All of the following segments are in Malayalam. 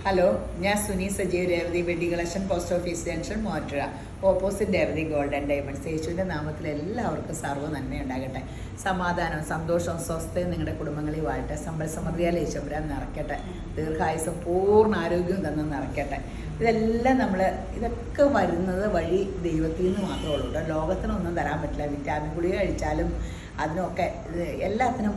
ഹലോ, ഞാൻ Suni Sajeev Revathi wedding collection, post office junction, Mottuzha, opposite Revathi golden diamonds. യേശുവിൻ്റെ നാമത്തിൽ എല്ലാവർക്കും സർവ്വ നന്മ ഉണ്ടാകട്ടെ. സമാധാനവും സന്തോഷവും സ്വസ്ഥയും നിങ്ങളുടെ കുടുംബങ്ങളിൽ വാഴട്ടെ. സമ്പൽ സമൃദ്ധിയാൽ യേശുപുരാൻ നിറയ്ക്കട്ടെ. ദീർഘായുസും പൂർണ്ണ ആരോഗ്യവും തന്നെ നിറയ്ക്കട്ടെ. ഇതൊക്കെ വരുന്നത് വഴി ദൈവത്തിൽ നിന്ന് മാത്രമേ ഉള്ളൂ കേട്ടോ. ലോകത്തിനൊന്നും തരാൻ പറ്റില്ല. വിറ്റാമിൻ ഗുളിക കഴിച്ചാലും അതിനൊക്കെ എല്ലാത്തിനും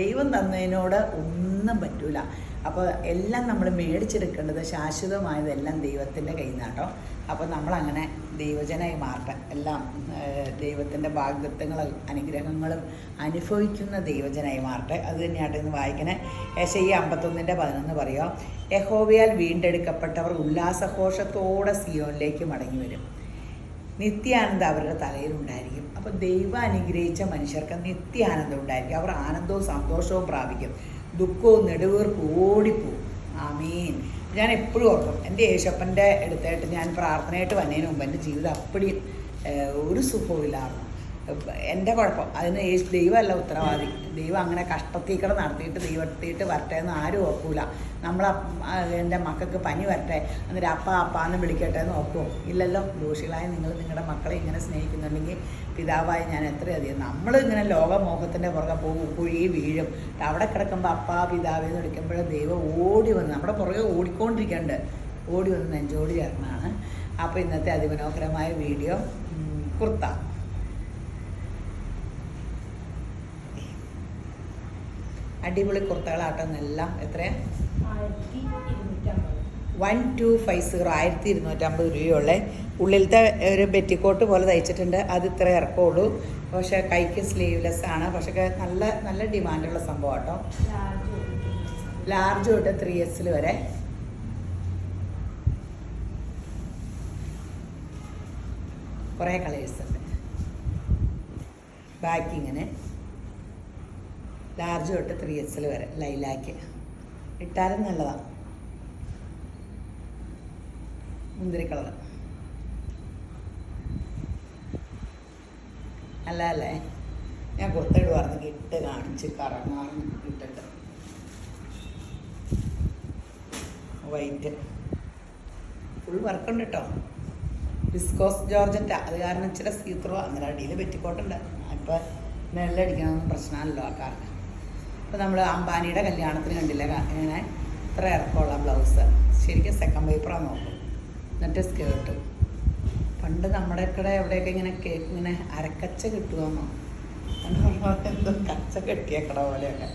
ദൈവം തന്നതിനോട് ഒന്നും പറ്റൂല. അപ്പോൾ എല്ലാം നമ്മൾ മേടിച്ചെടുക്കേണ്ടത് ശാശ്വതമായതെല്ലാം ദൈവത്തിൻ്റെ കയ്യിൽ നിന്നാട്ടോ. അപ്പോൾ നമ്മളങ്ങനെ ദൈവജനായി മാറട്ടെ. എല്ലാം ദൈവത്തിൻ്റെ ഭാഗ്യത്വങ്ങളും അനുഗ്രഹങ്ങളും അനുഭവിക്കുന്ന ദൈവജനായി മാറട്ടെ. അത് തന്നെയായിട്ട് ഇന്ന് വായിക്കണേ. യെശയ്യാ 51:11 പറയുക, യഹോവയാൽ വീണ്ടെടുക്കപ്പെട്ടവർ ഉല്ലാസഘോഷത്തോടെ സിയോനിലേക്ക് മടങ്ങി വരും. നിത്യാനന്ദം അവരുടെ തലയിലുണ്ടായിരിക്കും. അപ്പോൾ ദൈവം അനുഗ്രഹിച്ച മനുഷ്യർക്ക് നിത്യാനന്ദം ഉണ്ടായിരിക്കും. അവർ ആനന്ദവും സന്തോഷവും പ്രാപിക്കും. ദുഃഖവും നെടുവീർപ്പും ഓടിപ്പോവും. ആമീൻ. ഞാൻ എപ്പോഴും ഓർക്കും, എൻ്റെ യേശപ്പൻ്റെ അടുത്തായിട്ട് ഞാൻ പ്രാർത്ഥനയായിട്ട് വന്നതിന് മുമ്പ് എൻ്റെ ജീവിതം അപ്പടി ഒരു സുഖവുമില്ലായിരുന്നു. എൻ്റെ കുഴപ്പം അതിന് ദൈവമല്ല ഉത്തരവാദി. ദൈവം അങ്ങനെ കഷ്ടത്തീക്കട നടത്തിയിട്ട് ദൈവത്തിയിട്ട് വരട്ടെ എന്ന് ആരും ഓർക്കൂല. എൻ്റെ മക്കൾക്ക് പനി വരട്ടെ എന്നിട്ട് അപ്പാന്ന് വിളിക്കട്ടെ എന്ന് ഓർക്കുമോ? ഇല്ലല്ലോ. ദോഷികളായ നിങ്ങൾ നിങ്ങളുടെ മക്കളെ ഇങ്ങനെ സ്നേഹിക്കുന്നുണ്ടെങ്കിൽ പിതാവായി ഞാൻ എത്രയധികം. നമ്മളിങ്ങനെ ലോകമോഹത്തിൻ്റെ പുറകെ പോകും, കുഴി വീഴും. അവിടെ കിടക്കുമ്പോൾ അപ്പാ പിതാവേ എന്ന് വിളിക്കുമ്പോൾ ദൈവം ഓടി വന്ന് നമ്മുടെ പുറകെ ഓടിക്കൊണ്ടിരിക്കേണ്ട ഓടി വന്ന് നെഞ്ചോടി ചേർന്നാണ്. അപ്പോൾ ഇന്നത്തെ അതിമനോഹരമായ വീഡിയോ കുർത്ത. അടിപൊളി കുർത്തകളാട്ടെന്നെല്ലാം എത്രയാണ്? 1250 1250 രൂപയുള്ള ഉള്ളിലത്തെ ഒരു ബെറ്റിക്കോട്ട് പോലെ തയ്ച്ചിട്ടുണ്ട്. അത് ഇത്ര ഇറക്കമുള്ളൂ. പക്ഷേ കൈക്ക് സ്ലീവ്ലെസ് ആണ്. പക്ഷേ നല്ല നല്ല ഡിമാൻഡുള്ള സംഭവം കേട്ടോ. ലാർജ് തൊട്ട് 3X വരെ കുറേ കളേഴ്സ് ഉണ്ട്. ബാക്കിങ്ങനെ ലാർജ് തൊട്ട് 3X വരെ ലൈലാക്ക് ഇട്ടാലും നല്ലതാണ്. മുന്തിരി കളർ അല്ലേ? ഞാൻ കുർത്തയിടുവായിരുന്നു, ഇട്ട് കാണിച്ച് കറങ്ങാറും ഇട്ടിട്ട്. വൈറ്റ് ഫുൾ വർക്കുണ്ട് കേട്ടോ. വിസ്കോസ് ജോർജറ്റാ, അത് കാരണം ഇച്ചിരി സീത്രോ അങ്ങനെ അടിയിൽ പെറ്റിക്കോട്ടുണ്ട്. ഇപ്പം നെല്ലടിക്കണമെന്ന് പ്രശ്നമല്ലോ ആൾക്കാർക്ക്. ഇപ്പോൾ നമ്മൾ അംബാനിയുടെ കല്യാണത്തിന് കണ്ടില്ല ഇങ്ങനെ ഇത്ര ഇറക്കമുള്ള ബ്ലൗസ്. ശരിക്കും സെക്കൻഡ് പേപ്പറാണ് നോക്കും. എന്നിട്ട് സ്കേർട്ട്. പണ്ട് നമ്മുടെ ഇവിടെ എവിടെയൊക്കെ ഇങ്ങനെ കേക്ക് ഇങ്ങനെ അരക്കച്ച കിട്ടുമെന്നോ എന്തോ കച്ച കെട്ടിയേക്കട പോലെയൊക്കെ.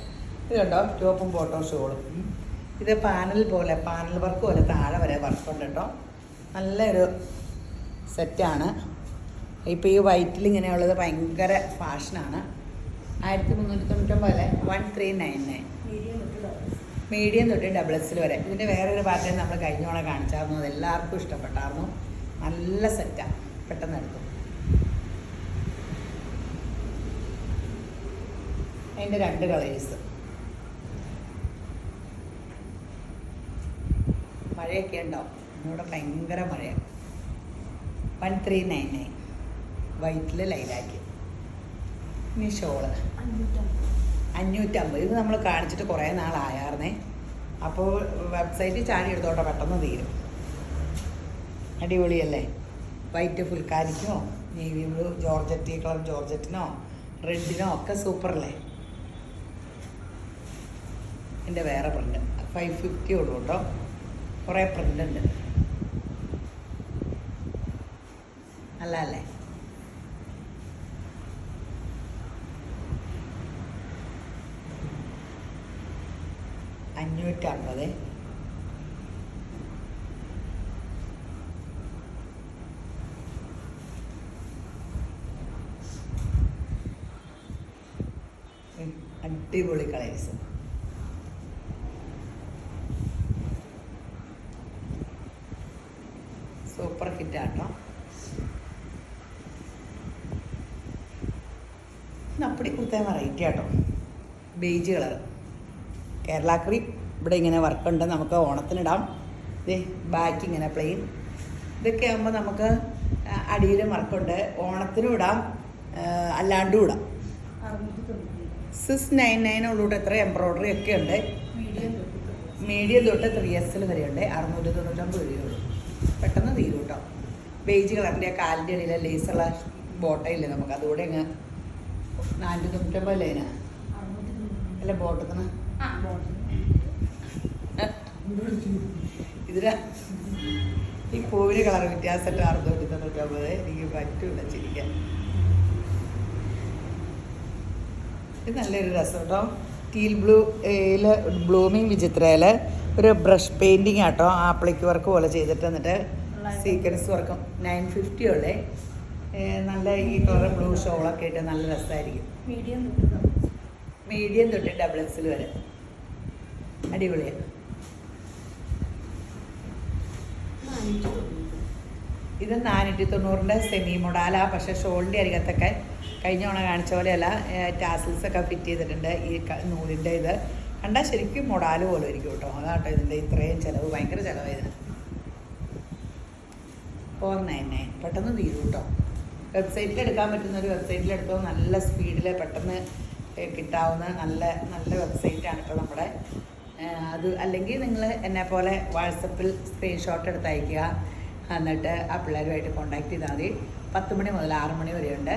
ഇത് കണ്ടോ, ടോപ്പും ബോട്ടോ ഷോളും. ഇത് പാനൽ വർക്ക് പോലെ താഴെ വരെ വർക്കുണ്ട് കേട്ടോ. നല്ലൊരു സെറ്റാണ്. ഇപ്പോൾ ഈ വൈറ്റിൽ ഇങ്ങനെയുള്ളത് ഭയങ്കര ഫാഷനാണ്. 1399 1399. മീഡിയം തൊട്ട് XXL വരെ. ഇതിൻ്റെ വേറൊരു പാറ്റേൺ നമ്മൾ കഴിഞ്ഞോടെ കാണിച്ചായിരുന്നു. അത് എല്ലാവർക്കും ഇഷ്ടപ്പെട്ടായിരുന്നു. നല്ല സെറ്റാണ്, പെട്ടെന്ന് എടുക്കും. അതിൻ്റെ 2 കളേഴ്സ്. മഴയൊക്കെ ഉണ്ടാവും. ഇവിടെ ഭയങ്കര മഴയാണ്. 1399 വൈറ്റിൽ ലൈലാക്കി. ഇനി ഷോള് 550. ഇത് നമ്മൾ കാണിച്ചിട്ട് കുറേ നാളായായിരുന്നേ. അപ്പോൾ വെബ്സൈറ്റിൽ ചാടി എടുത്തോട്ടെ, പെട്ടെന്ന് തീരും. അടിപൊളിയല്ലേ? വൈറ്റ് ഫുൾക്കാരിക്കോ നേവി ബ്ലൂ ജോർജറ്റ് കളർ ജോർജറ്റിനോ റെഡിനോ ഒക്കെ സൂപ്പറല്ലേ? എൻ്റെ വേറെ പ്രിൻ്റ് 550 ഉള്ളൂ കേട്ടോ. കുറേ പ്രിൻ്റ് ഉണ്ട്. അല്ലേ? $550. അടിപൊളി കളേഴ്സ്. സൂപ്പർ ഫിറ്റാട്ടോ. അപ്പടി കുത്താൻ വെറൈറ്റി ആട്ടോ. Beige colour Kerala cream. ഇവിടെ ഇങ്ങനെ വർക്കുണ്ട്, നമുക്ക് ഓണത്തിനിടാം. ഇതേ ബാക്ക് ഇങ്ങനെ പ്ലെയിൻ. ഇതൊക്കെ ആകുമ്പോൾ നമുക്ക് അടിയിലും വർക്കുണ്ട്. ഓണത്തിനും ഇടാം, അല്ലാണ്ടും ഇടാം. 699 ഉള്ളൂട്ട്. എത്ര എംബ്രോയ്ഡറി ഒക്കെ ഉണ്ട്. മീഡിയം തൊട്ട് 3XL വരെയുണ്ട്. 699 രൂപയുള്ളൂ. പെട്ടെന്ന് തീരും കേട്ടോ. ബേജ് കളറിൻ്റെ കാലിൻ്റെ ഇടയിലെ ലേസുള്ള ബോട്ടയില്ലേ നമുക്ക്, അതുകൂടെ അങ്ങ് 499 ലൈനാ അല്ല ബോട്ടത്തിന്. ഇതിന് ഈ പൂവിന് കളർ വ്യത്യാസമായിട്ട് 699. എനിക്ക് പറ്റൂല ചിരിക്കാൻ. ഇത് നല്ലൊരു രസം കേട്ടോ. ടീൽ ബ്ലൂമിങ് വിചിത്രയിൽ ഒരു ബ്രഷ് പെയിൻറ്റിങ് ആട്ടോ. ആപ്ലിക്ക് വർക്ക് പോലെ ചെയ്തിട്ട് എന്നിട്ട് സീക്വൻസ് വർക്കും 950 ഉള്ളേ. നല്ല ഈ കളർ ബ്ലൂ ഷോളൊക്കെ ഇട്ട് നല്ല രസമായിരിക്കും. മീഡിയം തൊട്ട് XXL വരെ അടിപൊളിയാണ്. ഇത് 490 സെമി മൊഡാല. പക്ഷേ ഷോളിൻ്റെ അരികത്തൊക്കെ കഴിഞ്ഞ തവണ കാണിച്ച പോലെയല്ല, ടാസിൽസൊക്കെ ഫിറ്റ് ചെയ്തിട്ടുണ്ട്. ഈ നൂലിൻ്റെ ഇത് കണ്ടാൽ ശരിക്കും മൊഡാല് പോലെ ഇരിക്കും കേട്ടോ. അതാട്ടോ ഇതിൻ്റെ ഇത്രയും ചിലവ്, ഭയങ്കര ചിലവ് ഇതിന്. 499 പെട്ടെന്ന് തീരും കേട്ടോ. വെബ്സൈറ്റിൽ എടുക്കാൻ പറ്റുന്ന ഒരു വെബ്സൈറ്റിലെടുത്തോ നല്ല സ്പീഡിൽ പെട്ടെന്ന് കിട്ടാവുന്ന നല്ല നല്ല വെബ്സൈറ്റാണ് കേട്ടോ നമ്മുടെ. അത് അല്ലെങ്കിൽ നിങ്ങൾ എന്നെ പോലെ വാട്സപ്പിൽ സ്ക്രീൻഷോട്ട് എടുത്ത് അയയ്ക്കുക. എന്നിട്ട് ആ പിള്ളേരുമായിട്ട് കോൺടാക്ട് ചെയ്താൽ മതി. 10 മണി മുതൽ 6 മണി വരെയുണ്ട്.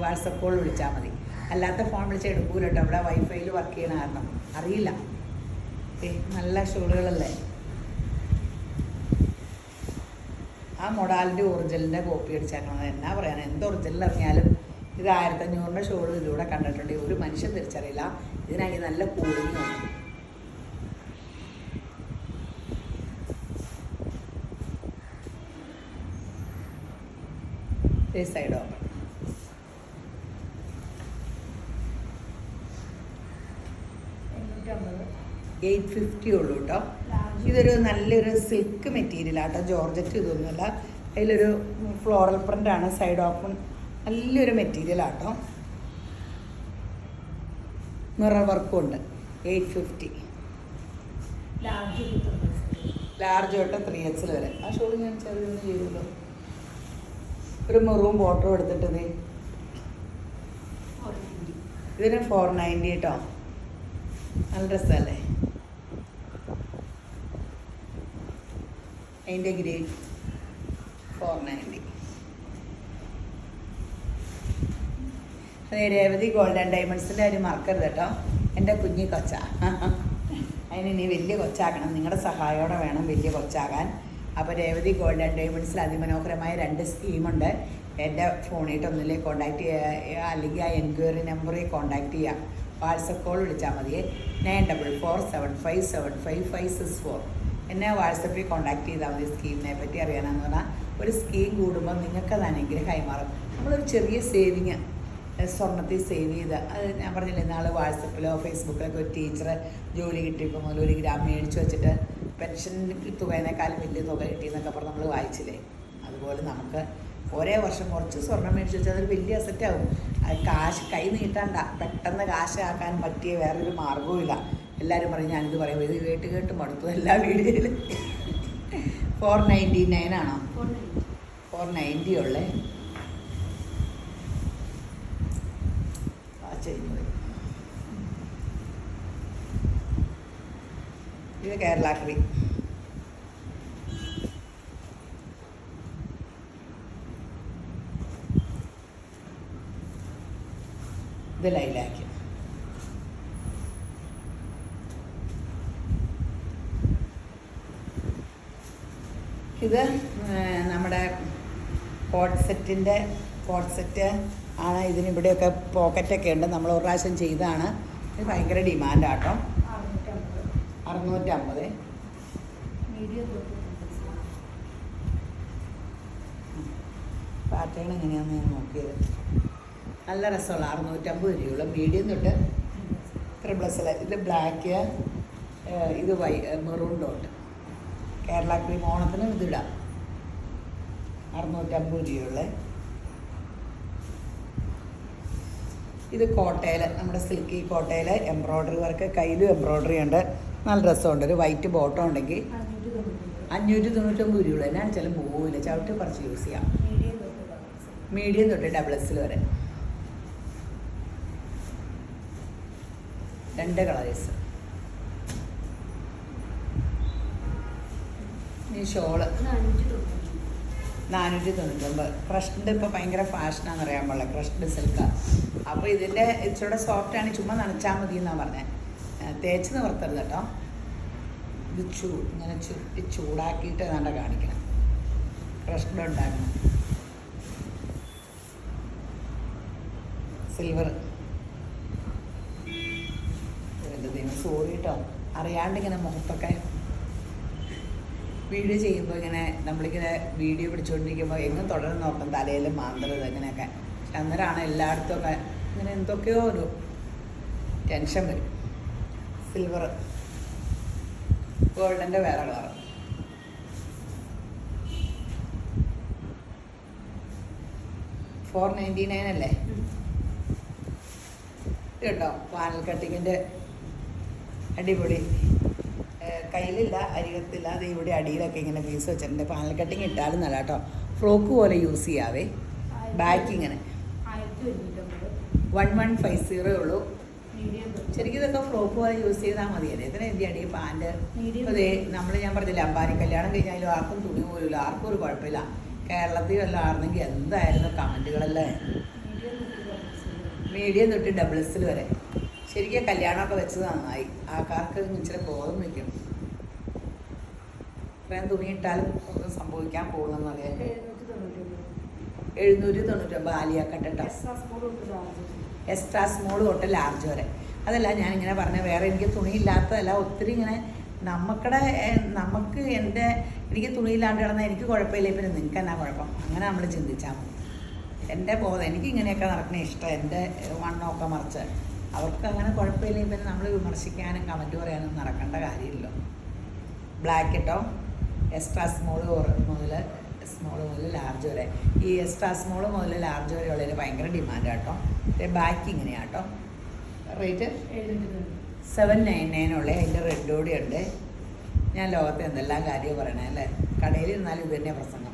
വാട്സപ്പ് കോൾ വിളിച്ചാൽ മതി. അല്ലാത്ത ഫോൺ വിളിച്ചാൽ എടുക്കൂല കേട്ടോ. ഇവിടെ വൈഫൈയിൽ വർക്ക് ചെയ്യണ കാരണം അറിയില്ല. നല്ല ഷോളുകളല്ലേ. ആ മൊഡാലിൻ്റെ ഒറിജിനലിൻ്റെ കോപ്പി അടിച്ചേക്കണത് എന്നാ പറയാൻ. എന്ത് ഒറിജിനൽ അറിഞ്ഞാലും ഇത് 1500 ഷോള് ഇതിലൂടെ കണ്ടിട്ടുണ്ട്. ഒരു മനുഷ്യൻ തിരിച്ചറിയില്ല. ഇതിനായി നല്ല കൂളിംഗ് ഉണ്ട്. Side open. 850 ഉള്ളൂ കേട്ടോ. ഇതൊരു നല്ലൊരു സിൽക്ക് മെറ്റീരിയലാട്ടോ. ജോർജറ്റ് ഇതൊന്നുമല്ല. അതിലൊരു ഫ്ലോറൽ പ്രിൻ്റാണ്. സൈഡ് ഓപ്പൺ നല്ലൊരു മെറ്റീരിയലാട്ടോ. മിറർ വർക്കും ഉണ്ട്. 850. ലാർജ് തൊട്ട് 3XL വരെ. ആ ഷോൾ ഞാൻ ചെറിയൊന്നും ചെയ്യുമല്ലോ. ഒരു മെറൂൺ ബോട്ടറും എടുത്തിട്ട് ഇതിന് 490 കേട്ടോ. നല്ല രസമല്ലേ. അതിൻ്റെ ഗ്രേഡ് 490. അതെ, രേവതി ഗോൾഡ് ആൻഡ് ഡയമണ്ട്സിൻ്റെ കാര്യം മറക്കരുത് കേട്ടോ. എൻ്റെ കുഞ്ഞി കൊച്ച. അതിനി വലിയ കൊച്ചാക്കണം. നിങ്ങളുടെ സഹായോടെ വേണം വലിയ കൊച്ചാകാൻ. അപ്പോൾ രേവതി ഗോൾഡ് ആൻഡ് ഡയമണ്ട്സിൽ അതിമനോഹരമായ 2 സ്കീമുണ്ട്. എൻ്റെ ഫോണിട്ടൊന്നില്ലേ കോൺടാക്ട് ചെയ്യുക, അല്ലെങ്കിൽ ആ എൻക്വയറി നമ്പറിൽ കോൺടാക്ട് ചെയ്യുക. വാട്സപ്പ് കോൾ വിളിച്ചാൽ മതിയേ. 9447575564. എന്നെ വാട്സപ്പിൽ കോൺടാക്ട് ചെയ്താൽ മതി. സ്കീമിനെ പറ്റി അറിയാനെന്ന് പറഞ്ഞാൽ ഒരു സ്കീം കൂടുമ്പോൾ നിങ്ങൾക്ക് അത് അനുഗ്രഹമായി മാറും. നമ്മളൊരു ചെറിയ സേവിങ് സ്വർണ്ണത്തിൽ സേവ് ചെയ്ത്, അത് ഞാൻ പറഞ്ഞില്ലേ നാളെ വാട്സപ്പിലോ ഫേസ്ബുക്കിലൊക്കെ ഒരു ടീച്ചർ ജോലി കിട്ടിയപ്പോൾ മുതൽ 1 ഗ്രാം മേടിച്ച് വെച്ചിട്ട് പെൻഷൻ തുകേനേക്കാളും വലിയ തുക കിട്ടിയെന്നൊക്കെ പറഞ്ഞ് നമ്മൾ വായിച്ചില്ലേ. അതുപോലെ നമുക്ക് ഒരേ വർഷം കുറച്ച് സ്വർണ്ണം മേടിച്ച് വെച്ചാൽ അതൊരു വലിയ അസറ്റാവും. അത് കാശ് കൈ നീട്ടണ്ട, പെട്ടെന്ന് കാശാക്കാൻ പറ്റിയ വേറൊരു മാർഗ്ഗവും ഇല്ല. എല്ലാവരും പറയും ഞാനിത് പറയുമ്പോൾ ഇത് കേട്ട് മടുത്തു എല്ലാ വീഡിയോയിലും. 499 ആണോ? 490 ഉള്ളേ. ഇത് കേരള ക്രീം. ഇത് ലൈലാക്ക്. ഇത് നമ്മുടെ കോട്ട് സെറ്റ് ആണ്. ഇതിനിവിടെയൊക്കെ പോക്കറ്റൊക്കെ ഉണ്ട്. നമ്മൾ ഒരു പ്രാവശ്യം ചെയ്തതാണ്. ഇത് ഭയങ്കര ഡിമാൻഡാട്ടോ. 650. പാറ്റേൺ എങ്ങനെയാണെന്ന് ഞാൻ നോക്കിയത്. നല്ല രസമുള്ള 650 രൂപയുള്ള മീഡിയം തൊട്ട് +. ഇത് ബ്ലാക്ക്, ഇത് മെറൂൺ ഡോട്ട്. കേരള ക്രീം ഓണത്തിന് ഇതിടാം. 650 രൂപയുള്ള. ഇത് കോട്ടയിൽ, നമ്മുടെ സിൽക്കി കോട്ടയിൽ എംബ്രോയ്ഡറി വർക്ക്, കയ്യിലും എംബ്രോയ്ഡറി ഉണ്ട്. നല്ല രസമുണ്ട്. ഒരു വൈറ്റ് ബോട്ടം ഉണ്ടെങ്കിൽ 599 രൂപയുള്ള. എന്നാണ് വെച്ചാലും പോവില്ല, ചവിട്ടി കുറച്ച് യൂസ് ചെയ്യാം. മീഡിയം തൊട്ട് XXL വരെ 2 കളേഴ്സ്. ഈ ഷോള് 499. ക്രഷ്ഡ് ഇപ്പോൾ ഭയങ്കര ഫാഷനാണെന്ന് അറിയാൻ പാടില്ല. Crushed silk. അപ്പോൾ ഇതിൻ്റെ ഇച്ചിരി സോഫ്റ്റാണ്, ചുമ്മാ നനച്ചാൽ മതി എന്നാണ് പറഞ്ഞത്. തേച്ച് നിവർത്തരുത് കേട്ടോ. ഇത് ഇങ്ങനെ ചുരുട്ടി ചൂടാക്കിയിട്ട് വേണ്ട കാണിക്കണം. ക്രഷ്ഡ് ഉണ്ടാക്കണം. സിൽവർ. സോറി കേട്ടോ, അറിയാണ്ട് ഇങ്ങനെ മുഖത്തൊക്കെ വീഡിയോ ചെയ്യുമ്പോൾ ഇങ്ങനെ നമ്മളിങ്ങനെ വീഡിയോ പിടിച്ചുകൊണ്ടിരിക്കുമ്പോൾ എങ്ങും തുടർന്ന് നോക്കും, തലയിൽ മാന്തരുത് അങ്ങനെയൊക്കെ. പക്ഷെ അന്നേരമാണ് എല്ലായിടത്തും ഒക്കെ ഇങ്ങനെ എന്തൊക്കെയോ ഒരു ടെൻഷൻ വരും. സിൽവർ. ഗോൾഡൻ്റെ വേറെ കളർ. $499 അല്ലേ കേട്ടോ. പാനൽ കട്ടിങ്ങിൻ്റെ അടിപൊളി. കയ്യിലില്ല, അരികത്തില്ല. അത് ഇവിടെ അടിയിലൊക്കെ ഇങ്ങനെ പീസ് വെച്ചിട്ടുണ്ട്. പാനൽ കട്ടിങ് ഇട്ടാലും നല്ല കേട്ടോ. ഫ്രോക്ക് പോലെ യൂസ് ചെയ്യാവേ. ബാക്ക് ഇങ്ങനെ 1150 ഉള്ളൂ. ശരിക്കും ഇതൊക്കെ ഫ്രോക്ക് പോലെ യൂസ് ചെയ്താൽ മതിയല്ലേ. ഇതിന് എന്തി അടി പാൻറ്. അതേ ഞാൻ പറഞ്ഞില്ല, അമ്പാരി കല്യാണം കഴിഞ്ഞാലും ആർക്കും തുണി പോലില്ല, ആർക്കും ഒരു കുഴപ്പമില്ല. കേരളത്തിൽ വല്ല ആർന്നെങ്കിൽ എന്തായിരുന്നു കമൻറ്റുകളല്ലേ. മീഡിയം തൊട്ട് ഡബിൾസിൽ വരെ. ശരിക്കും കല്യാണമൊക്കെ വെച്ചത് നന്നായി. ആൾക്കാർക്ക് ഇച്ചിരി ബോധം വയ്ക്കും. ഇത്രയും തുണിയിട്ടാലും ഒന്നും സംഭവിക്കാൻ പോകുന്നെന്ന് അറിയാം. 799 ആലിയാക്കട്ട് കേട്ടോ. എക്സ്ട്രാ സ്മോൾ തൊട്ട് ലാർജ് വരെ. അതല്ല ഞാനിങ്ങനെ പറഞ്ഞ, വേറെ എനിക്ക് തുണിയില്ലാത്തതല്ല. ഒത്തിരി ഇങ്ങനെ നമുക്ക് എനിക്ക് തുണിയില്ലാണ്ട് കിടന്നാൽ എനിക്ക് കുഴപ്പമില്ല, പിന്നെ നിങ്ങൾക്ക് എന്നാ കുഴപ്പം, അങ്ങനെ നമ്മൾ ചിന്തിച്ചാൽ മതി. എൻ്റെ ബോധം എനിക്ക് ഇങ്ങനെയൊക്കെ നടക്കണ ഇഷ്ടം. എൻ്റെ വണ്ണമൊക്കെ മറിച്ച് അവർക്ക് അങ്ങനെ കുഴപ്പമില്ലെങ്കിൽ പിന്നെ നമ്മൾ വിമർശിക്കാനും കമൻറ്റ് പറയാനും നടക്കേണ്ട കാര്യമില്ലല്ലോ. ബ്ലാക്ക് കേട്ടോ. എക്സ്ട്രാ സ്മോൾ മുതൽ ലാർജ് വരെ. ഈ എക്സ്ട്രാ സ്മോൾ മുതൽ ലാർജ് വരെ ഉള്ളതിൽ ഭയങ്കര ഡിമാൻഡ് കേട്ടോ. ബാക്ക് ഇങ്ങനെയാണ് കേട്ടോ. റേറ്റ് 799 ഉള്ളത്. അതിൻ്റെ റെഡ് കൂടി ഉണ്ട്. ഞാൻ ലോകത്തെ എന്തെല്ലാം കാര്യം പറയണേ അല്ലേ. കടയിൽ ഇരുന്നാലും ഇത് തന്നെ പ്രസംഗം.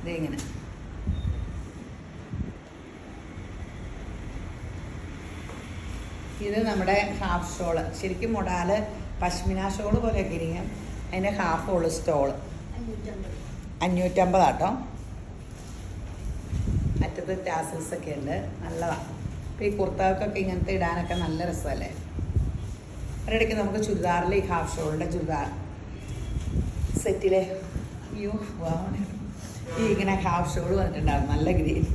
ഇതിങ്ങനെ ഇത് നമ്മുടെ ഹാഫ് ഷോള്. ശരിക്കും മൊഡാല് പശ്മിന ഷോള് പോലെയൊക്കെ ഇരിക്കും. അതിൻ്റെ ഹാഫ് ഉള്ളു സ്റ്റോള് 550 കേട്ടോ. അറ്റത്ത് ടാസൽസ് ഒക്കെ ഉണ്ട്, നല്ലതാണ്. ഇപ്പോൾ ഈ കുർത്തകൾക്കൊക്കെ ഇങ്ങനത്തെ ഇടാനൊക്കെ നല്ല രസമല്ലേ. ഒരിടയ്ക്ക് നമുക്ക് ചുരിദാറിൽ ഈ ഹാഫ് ഷോളിൻ്റെ ചുരിദാർ സെറ്റിലെ ഈ ഇങ്ങനെ ഹാഫ് ഷോൾ വന്നിട്ടുണ്ടാകും, നല്ല ഗ്രീൻ.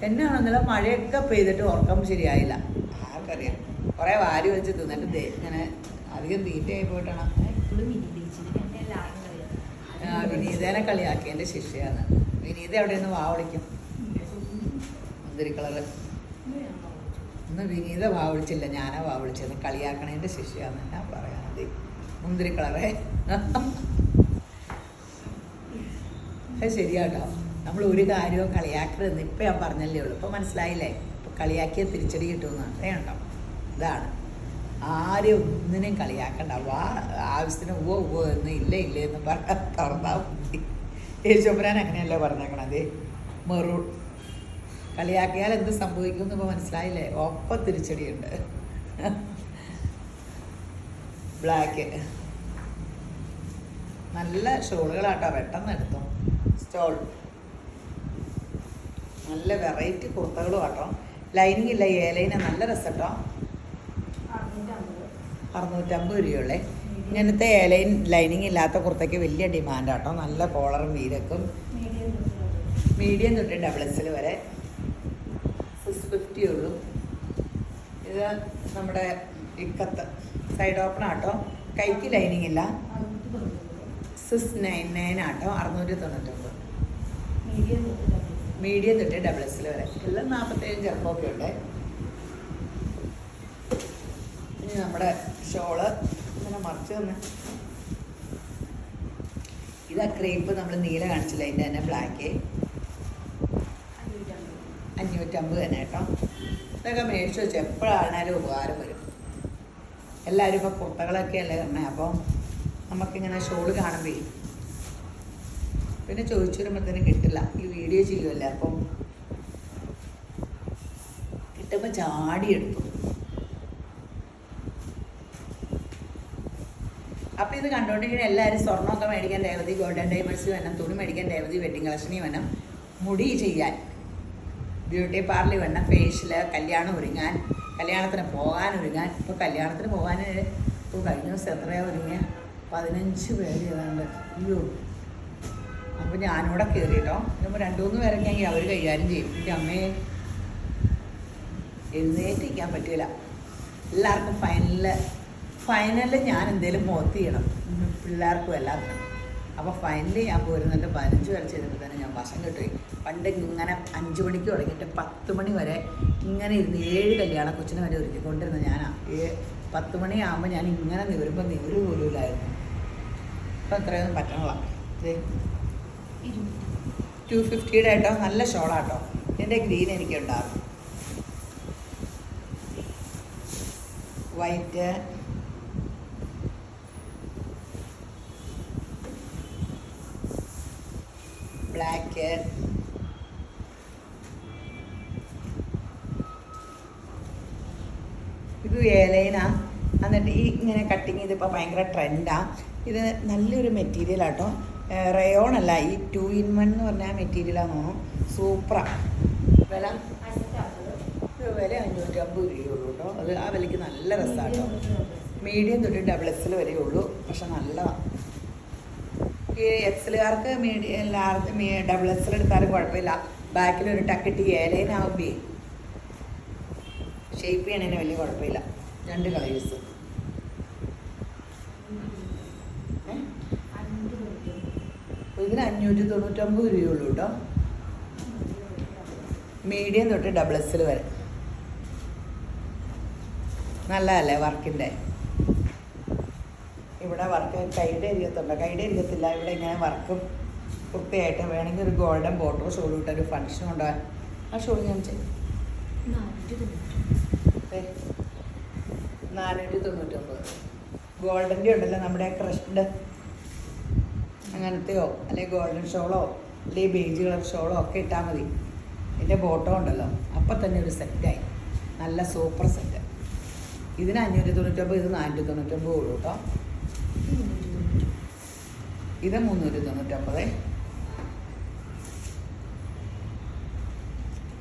എന്നാണെന്നല്ല മഴയൊക്കെ പെയ്തിട്ട് ഉറക്കം ശരിയായില്ല. ആർക്കറിയാം, കുറേ വാരി വെച്ച് തിന്നിട്ട് ഇങ്ങനെ അധികം തീറ്റയായി പോയിട്ടാണ്. വിനീതേനെ കളിയാക്കി എൻ്റെ ശിഷ്യയാണ്. വിനീത എവിടെ നിന്ന് വാ വിളിക്കും. മുന്തിരി കളറ്. ഇന്ന് വിനീത വാ വിളിച്ചില്ല, ഞാനാ വാ വിളിച്ചത്. കളിയാക്കണേൻ്റെ ശിഷ്യയാണ് ഞാൻ പറയാനത്. മുന്തിരി കളറേ. അത് ശരിയാട്ടോ. നമ്മൾ ഒരു കാര്യവും കളിയാക്കരുതെന്ന് ഇപ്പം ഞാൻ പറഞ്ഞല്ലേ ഉള്ളൂ. ഇപ്പം മനസ്സിലായില്ലേ. ഇപ്പം കളിയാക്കിയ തിരിച്ചടി കിട്ടുമെന്ന് അറിയണ്ടോ. ഇതാണ്, ആരെയും ഒന്നിനെയും കളിയാക്കണ്ട. ആവശ്യത്തിന് ഉവ്വ എന്ന് ഇല്ല എന്ന് പറഞ്ഞാൽ തുറന്നാൽ മതി. യേശുബ്രാൻ അങ്ങനെയല്ലേ പറഞ്ഞേക്കണത്. മെറൂൺ. കളിയാക്കിയാൽ എന്ത് സംഭവിക്കുമെന്ന് ഇപ്പോൾ മനസ്സിലായില്ലേ. ഒപ്പം തിരിച്ചടിയുണ്ട്. ബ്ലാക്ക്. നല്ല ഷോളുകളാട്ടോ, പെട്ടെന്ന് എടുത്തോ. സ്റ്റോൾ. നല്ല വെറൈറ്റി കുർത്തകളും ആട്ടോ. ലൈനിങ് ഇല്ല, ഏലൈന. നല്ല രസം കേട്ടോ. 650 രൂപയുള്ളേ. ഇങ്ങനത്തെ ഏലൈൻ ലൈനിങ് ഇല്ലാത്ത കുർത്തയ്ക്ക് വലിയ ഡിമാൻഡാട്ടോ. നല്ല കോളറും വീരക്കും. മീഡിയം തൊട്ട് ഡബിൾസിൽ വരെ 650 ഉള്ളൂ. ഇത് നമ്മുടെ ഇക്കത്ത് സൈഡ് ഓപ്പൺ ആട്ടോ. കൈക്ക് ലൈനിങ് ഇല്ല. 699 ആട്ടോ. 699. മീഡിയം തൊട്ട് ഡബിൾസിൽ വരെ. എല്ലാം 47 ചെറുപ്പമൊക്കെ ഉണ്ട്. ഇനി നമ്മുടെ ഷോള് ഇങ്ങനെ മറിച്ച് തന്നെ. ഇതാ ക്രേപ്പ് നമ്മൾ നീല കാണിച്ചില്ല, അതിൻ്റെ തന്നെ ബ്ലാക്ക് 550 തന്നെ കേട്ടോ. ഇതൊക്കെ മേടിച്ച് വെച്ച് എപ്പോഴാണേലും ഉപകാരം വരും. എല്ലാവരും ഇപ്പോൾ കുർത്തകളൊക്കെ അല്ലേ തന്നെ. അപ്പോൾ നമുക്കിങ്ങനെ ഷോള് കാണുമ്പോൾ പിന്നെ ചോദിച്ചു വരുമ്പോഴത്തേനും കിട്ടില്ല. ഈ വീഡിയോ ചെയ്യുമല്ലേ, അപ്പം കിട്ടുമ്പോൾ ചാടിയെടുത്തു. അപ്പോൾ ഇത് കണ്ടുകൊണ്ടിരിക്കുന്ന എല്ലാവരും സ്വർണ്ണമൊക്കെ മേടിക്കാൻ രേവതി ഗോൾഡൻ ഡയമണ്ട്സ് വേണം, തുണി മേടിക്കാൻ രേവതി വെഡിങ് കളക്ഷനിൽ വേണം, മുടി ചെയ്യാൻ ബ്യൂട്ടി പാർലറിൽ വേണം, ഫേഷ്യൽ, കല്യാണം ഒരുങ്ങാൻ, കല്യാണത്തിന് പോകാൻ ഒരുങ്ങാൻ. ഇപ്പോൾ കല്യാണത്തിന് പോകാൻ ഇപ്പോൾ കഴിഞ്ഞ ദിവസം എത്രയോ ഒരുങ്ങിയ 15 പേര് ഏതാണ്ട്. അയ്യോ, അപ്പോൾ ഞാനിവിടെ കയറി കേട്ടോ. ഇപ്പോൾ 2-3 പേരൊക്കെ ആണെങ്കിൽ അവർ കൈകാര്യം ചെയ്യും. എൻ്റെ അമ്മയെ എഴുന്നേറ്റിരിക്കാൻ പറ്റില്ല. എല്ലാവർക്കും ഫൈനലിൽ ഞാൻ എന്തെങ്കിലും മുഖത്ത് ചെയ്യണം, പിള്ളേർക്കും എല്ലാത്തിനും. അപ്പോൾ ഫൈനലി ഞാൻ പോരുന്നുണ്ട്. 15 വരെ ചെയ്തിട്ട് തന്നെ ഞാൻ വശം കിട്ടുപോയി. പണ്ട് ഇങ്ങനെ 5 മണിക്ക് തുടങ്ങിയിട്ട് 10 മണി വരെ ഇങ്ങനെ ഇരുന്ന് 7 കല്യാണ കൊച്ചിനെ വരെ ഒരുക്കിക്കൊണ്ടിരുന്ന ഞാനാ. 10 മണിയാകുമ്പോൾ ഞാൻ ഇങ്ങനെ നിവരുമ്പോൾ നിവര് പോലുമില്ലായിരുന്നു. ഇപ്പം എത്രയൊന്നും പറ്റണല്ല. 250 ആയിട്ടോ, നല്ല ഷോളാട്ടോ. എൻ്റെ ഗ്രീൻ എനിക്കുണ്ടാകും, വൈറ്റ്, ബ്ലാക്ക്, ഇത് ഏലൈനാ. എന്നിട്ട് ഈ ഇങ്ങനെ കട്ടിങ് ഇതിപ്പോൾ ഭയങ്കര ട്രെൻഡാണ്. ഇത് നല്ലൊരു മെറ്റീരിയലാട്ടോ, റയോൺ അല്ല, ഈ 2 in 1 എന്ന് പറഞ്ഞാൽ മെറ്റീരിയലാന്ന് തോന്നുന്നു. സൂപ്പറാണ്. വില 550 രൂപയുള്ളൂ കേട്ടോ. അത് ആ വിലയ്ക്ക് നല്ല രസമാണ് കേട്ടോ. മീഡിയം തൊട്ട് XXL വരെ ഉള്ളൂ, പക്ഷെ നല്ലതാണ്. ഈ XLകാർക്ക് XXL എടുത്താലും കുഴപ്പമില്ല. ബാക്കിലൊരു ടക്കിട്ട് ഏലൈനാവുമ്പേ ഷേപ്പ് ചെയ്യണതിന് വലിയ കുഴപ്പമില്ല. 2 കളേഴ്സ്. ഇതിന് 599 രൂപയുള്ളൂ കേട്ടോ. മീഡിയം തൊട്ട് XXL വരെ. നല്ലതല്ലേ വർക്കിൻ്റെ? ഇവിടെ വർക്ക് കൈയുടെ അരികത്തുണ്ട്, കൈയുടെ അരികത്തില്ല. ഇവിടെ ഇങ്ങനെ വർക്കും വൃത്തിയായിട്ട് വേണമെങ്കിൽ ഒരു ഗോൾഡൻ ബോട്ടോ ഷോൾ ഇട്ട ഒരു ഫംഗ്ഷൻ കൊണ്ടുപോകാൻ. ആ ഷോൾ ഞാൻ ചെയ്യും 499. ഗോൾഡൻ്റെ ഉണ്ടല്ലോ, നമ്മുടെ ക്രഷ്ഡ് അങ്ങനത്തെയോ അല്ലെങ്കിൽ ഗോൾഡൻ ഷോളോ അല്ലെങ്കിൽ ബേജ് കളർ ഷോളോ ഒക്കെ ഇട്ടാൽ മതി. ഇതിൻ്റെ ബോട്ടോ ഉണ്ടല്ലോ, അപ്പം തന്നെ ഒരു സെറ്റായി. നല്ല സൂപ്പർ സെറ്റ്. ഇതിന് 599, ഇത് 499 ഉള്ളൂ കേട്ടോ. ഇത് 399.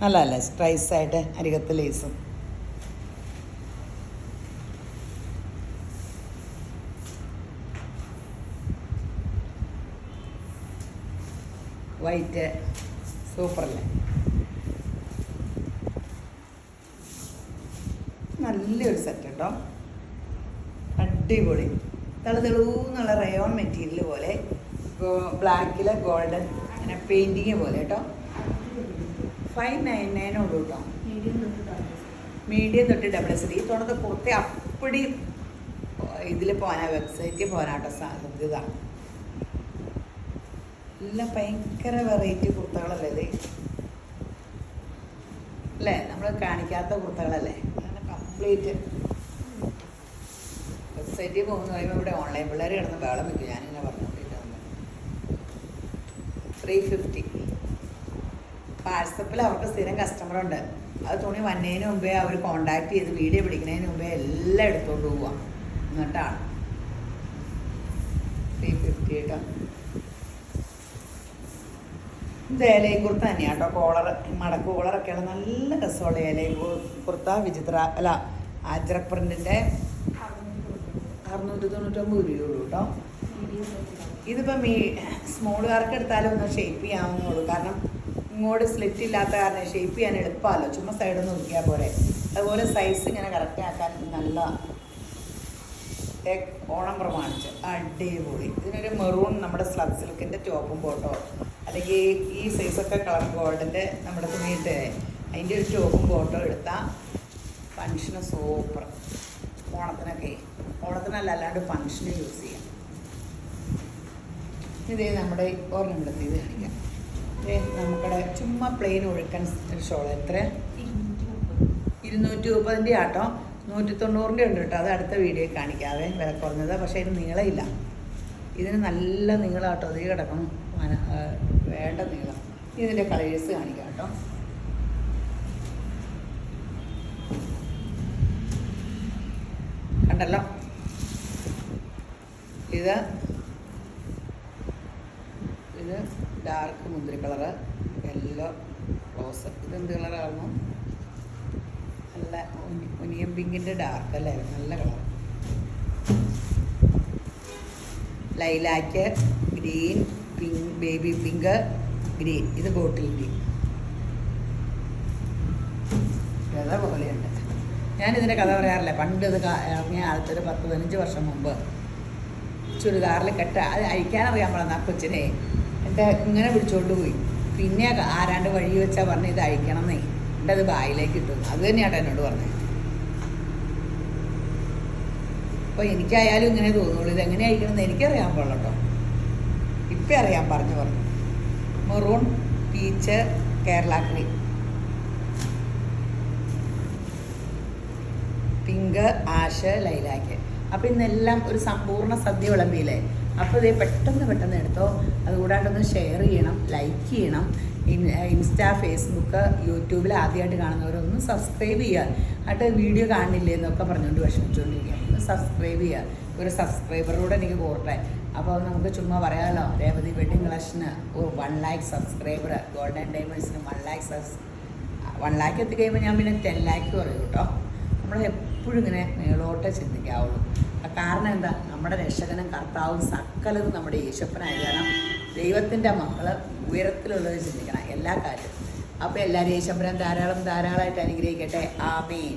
നല്ലതല്ലേ? സ്ട്രൈസായിട്ട് അരികത്ത് ലേസും. വൈറ്റ് സൂപ്പറല്ലേ? നല്ലൊരു സെറ്റ് കേട്ടോ, അടിപൊളി. തെളുതെളൂന്നുള്ള റയോൺ മെറ്റീരിയൽ പോലെ, ബ്ലാക്കിൽ ഗോൾഡൻ അങ്ങനെ പെയിൻറ്റിങ് പോലെ കേട്ടോ. 599 ഉള്ളൂ കേട്ടോ. മീഡിയം തൊട്ട് XXL. ഈ തുണത്തെ കുർത്തി അപ്പടി ഇതിൽ പോകാനാ, വെബ്സൈറ്റിൽ പോകാനാട്ടോ സാധ്യത. എല്ലാം ഭയങ്കര വെറൈറ്റി കുർത്തകളല്ലേ ഇത്, അല്ലേ? നമ്മൾ കാണിക്കാത്ത കുർത്തകളല്ലേ? കംപ്ലീറ്റ് വെബ്സൈറ്റിൽ പോകുന്ന പറയുമ്പോൾ ഇവിടെ ഓൺലൈൻ പിള്ളേർ കിടന്ന് ബഹളം വയ്ക്കും. ഞാനിങ്ങനെ പറഞ്ഞുകൊണ്ടിരിക്കുന്നത് 350. വാട്സപ്പിൽ അവർക്ക് സ്ഥിരം കസ്റ്റമറുണ്ട്. അത് തുണി വന്നതിന് മുമ്പേ അവർ കോണ്ടാക്ട് ചെയ്ത് വീഡിയോ പിടിക്കുന്നതിന് മുമ്പേ എല്ലാം എടുത്തുകൊണ്ട് പോവാം. എന്നിട്ടാണ് 350 കേട്ടോ. ഇത് ഏലയും കുർത്ത തന്നെയാണ് കേട്ടോ. കോളർ, മടക്ക് കോളറൊക്കെയാണ് നല്ല രസമുള്ള ഏലയും കുർത്ത. വിചിത്ര അല്ല, അജ്രക് പ്രിൻറ്റിൻ്റെ 699 രൂപയുള്ളൂ കേട്ടോ. ഇതിപ്പം ഈ സ്മോളുകാർക്ക് എടുത്താലും ഒന്ന് ഷേപ്പ് ചെയ്യാവുന്നേ ഉള്ളൂ. കാരണം ഇങ്ങോട്ട് സ്ലിറ്റ് ഇല്ലാത്ത കാരണം ഷേപ്പ് ചെയ്യാൻ എളുപ്പമല്ലോ. ചുമ്മാ സൈഡൊന്ന് നോക്കിയാൽ പോരെ. അതുപോലെ സൈസ് ഇങ്ങനെ കറക്റ്റ് ആക്കാൻ നല്ല ഓണം പ്രമാണിച്ച് അടിപൊളി. ഇതിനൊരു മെറൂൺ നമ്മുടെ സ്ലബ് സിൽക്കിൻ്റെ ടോപ്പും ബോട്ടോ, അല്ലെങ്കിൽ ഈ സൈസൊക്കെ കളർ ഗോൾഡിൻ്റെ നമ്മുടെ തുണിയിട്ട് അതിൻ്റെ ഒരു ടോപ്പും ബോട്ടോ എടുത്താൽ ഫങ്ഷന് സൂപ്പർ. ഓണത്തിനൊക്കെ, ഓണത്തിനല്ല അല്ലാണ്ട് ഫങ്ഷന് യൂസ് ചെയ്യാം. ഇതേ നമ്മുടെ ഓർണമെൻ്റ് ഇത് കാണിക്കാം. നമുക്കടെ ചുമ്മാ പ്ലെയിൻ ഒഴുക്കൻ ഷോൾ എത്ര? 230 ആട്ടോ. 190 ഉണ്ട് കേട്ടോ. അത് അടുത്ത വീഡിയോ കാണിക്കാവേ, വില കുറഞ്ഞത്. പക്ഷേ ഇതിന് നീളമില്ല. ഇതിന് നല്ല നീളമാട്ടോ. ഇത് കിടക്കണം, വേണ്ട നീളം. ഇതിൻ്റെ കളേഴ്സ് കാണിക്കാം കേട്ടോ. കണ്ടല്ലോ, ഇത് ഇത് ഡാർക്ക് മുന്തിരി കളറ്, യെല്ലോ റോസ്. ഇതെന്ത് കളറായിരുന്നു? നല്ല ഒനിയൻ പിങ്കിൻ്റെ ഡാർക്ക് അല്ലേ, നല്ല colour. Lilac green, pink, baby pink, green. ഇത് ബോട്ടിൽ ഗ്രീൻ. കഥ പോലെയുണ്ട്. ഞാനിതിൻ്റെ കഥ പറയാറില്ല. പണ്ട് ഇത് ഇറങ്ങിയ കാലത്തൊരു 10-15 വർഷം മുമ്പ് ചുരിദാറിൽ കെട്ട അത് അഴിക്കാനറിയാൻ പറഞ്ഞ കൊച്ചിനെ എൻ്റെ ഇങ്ങനെ പിടിച്ചോണ്ട് പോയി. പിന്നെ ആരാണ്ട് വഴി വെച്ചാൽ പറഞ്ഞ് ഇത് അഴിക്കണമെന്നേ, എൻ്റെ അത് ബായിലേക്ക് ഇട്ടു. അത് തന്നെയാട്ടോ എന്നോട് പറഞ്ഞത്. അപ്പോൾ എനിക്കായാലും ഇങ്ങനെ തോന്നുള്ളൂ. ഇതെങ്ങനെ അഴിക്കണമെന്ന് എനിക്കറിയാൻ പാടില്ല കേട്ടോ. ഇപ്പം അറിയാൻ പറഞ്ഞു. Maroon, peach, Kerala cream, pink, ash, lilac. അപ്പോൾ ഇന്നെല്ലാം ഒരു സമ്പൂർണ്ണ സദ്യ വിളമ്പിയില്ലേ. അപ്പോൾ ഇത് പെട്ടെന്ന് എടുത്തോ. അതുകൂടാണ്ടൊന്ന് ഷെയർ ചെയ്യണം, ലൈക്ക് ചെയ്യണം. ഇൻസ്റ്റാ, ഫേസ്ബുക്ക്, യൂട്യൂബിൽ ആദ്യമായിട്ട് കാണുന്നവരൊന്ന് സബ്സ്ക്രൈബ് ചെയ്യുക. എന്നിട്ട് വീഡിയോ കാണില്ലേ എന്നൊക്കെ പറഞ്ഞുകൊണ്ട് വിഷമിച്ചുകൊണ്ടിരിക്കുക. ഒന്ന് സബ്സ്ക്രൈബ് ചെയ്യുക. ഒരു സബ്സ്ക്രൈബറിലൂടെ എനിക്ക് കോർട്ടെ. അപ്പോൾ നമുക്ക് ചുമ്മാ പറയാമല്ലോ, രേവതി വെഡിങ് കളക്ഷന് 1 ലാക്ക് സബ്സ്ക്രൈബർ, ഗോൾഡൻ ഡയമണ്ട്സിന് 1 ലാക്ക് എത്തിക്കഴിയുമ്പോൾ ഞാൻ പിന്നെ 10 ലാക്ക് പറയും കേട്ടോ. നമ്മൾ എപ്പോഴും ഇങ്ങനെ മേളോട്ടെ ചിന്തിക്കാവുള്ളൂ. കാരണം എന്താ, നമ്മുടെ രക്ഷകനും കർത്താവും സകലതും നമ്മുടെ യേശപ്പനായ കാരണം ദൈവത്തിൻ്റെ മക്കൾ ഉയരത്തിലുള്ളത് ചിന്തിക്കണം എല്ലാ കാര്യവും. അപ്പോൾ എല്ലാവരും യേശപ്പനെ ധാരാളമായിട്ട് അനുഗ്രഹിക്കട്ടെ. ആമേൻ.